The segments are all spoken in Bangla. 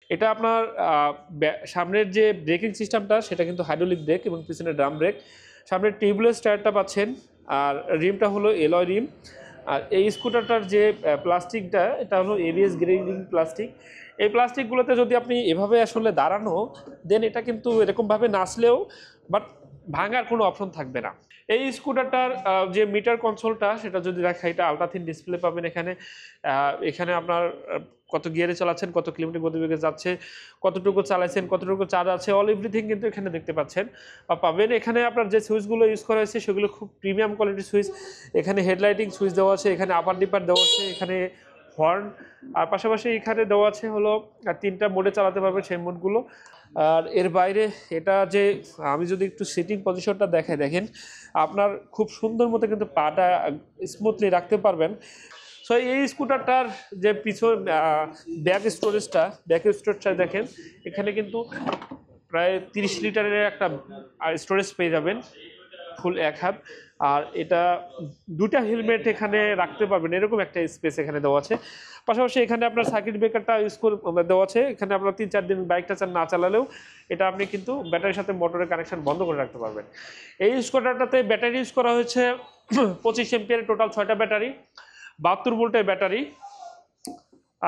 এটা আপনার সামনের যে ব্রেকিং সিস্টেমটা সেটা কিন্তু হাইড্রোলিক ব্রেক এবং পিছনে ড্রাম ব্রেক। সামনের টিউবলেস টায়ারটা পাচ্ছেন, আর রিমটা হলো এলয় রিম। আর এই স্কুটারটার যে প্লাস্টিকটা এটা হলো এবিএস গ্রেডিং প্লাস্টিক। এই প্লাস্টিকগুলোতে যদি আপনি এভাবে আসলে দাঁড়ানো দেন এটা কিন্তু এরকমভাবে নাচলেও বাট ভাঙার কোনো অপশন থাকবে না। এই স্কুটারটার যে মিটার কনসোলটা সেটা যদি দেখা, এটা আলট্রাথিন ডিসপ্লে পাবেন এখানে। এখানে আপনার কত গিয়ারে চালাচ্ছেন, কত কিলোমিটার গতিবেগে যাচ্ছে, কতটুকু চালাচ্ছেন, কতটুকু চার্জ আছে, অল এভরিথিং কিন্তু এখানে দেখতে পাচ্ছেন বা পাবেন। এখানে আপনার যে সুইচগুলো ইউজ করা হয়েছে সেগুলো খুব প্রিমিয়াম কোয়ালিটির সুইচ। এখানে হেডলাইটিং সুইচ দেওয়া আছে, এখানে আপার ডিপার দেওয়া আছে, এখানে হর্ন, আর পাশাপাশি এখানে দেওয়া আছে হলো 3টা মোডে চালাতে পারবে সেই মোডগুলো। আর এর বাইরে এটা যে আমি যদি একটু সিটিং পজিশনটা দেখাই, দেখেন আপনার খুব সুন্দর মতো কিন্তু পাটা স্মুথলি রাখতে পারবেন। সো এই স্কুটারটার যে পিছন ব্যাক স্টোরেজটা দেখেন, এখানে কিন্তু প্রায় 30 লিটারের একটা স্টোরেজ পেয়ে যাবেন, ফুল এক হাত। আর এটা 2টা হেলমেট এখানে রাখতে পারবেন, এরকম একটা স্পেস এখানে দেওয়া আছে। পাশাপাশি এখানে আপনার সার্কিট ব্রেকারটা ইউজ করে দেওয়া আছে। এখানে আপনার 3-4 দিন বাইকটা না চালালেও এটা আপনি কিন্তু ব্যাটারির সাথে মোটরের কানেকশন বন্ধ করে রাখতে পারবেন। এই স্কুটারটাতে ব্যাটারি ইউজ করা হয়েছে 25 এমপিয়ারের টোটাল 6টা ব্যাটারি, 72 ভোল্টের ব্যাটারি।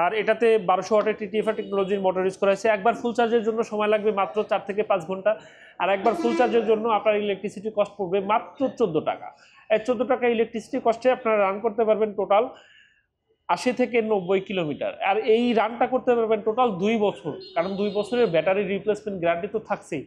আর এটাতে 1200 ওয়াটের টিটিএফআর টেকনোলজির মোটর ইউজ করা হয়েছে। একবার ফুল চার্জের জন্য সময় লাগবে মাত্র 4 থেকে 5 ঘন্টা। আর একবার ফুল চার্জের জন্য আপনার ইলেকট্রিসিটি কস্ট পড়বে মাত্র 14 টাকা। এই 14 টাকা ইলেকট্রিসিটি কস্টে আপনারা রান করতে পারবেন টোটাল 80 থেকে 90 কিলোমিটার। আর এই রানটা করতে পারবেন টোটাল 2 বছর, কারণ 2 বছরের ব্যাটারি রিপ্লেসমেন্ট গ্যারান্টি তো থাকছেই।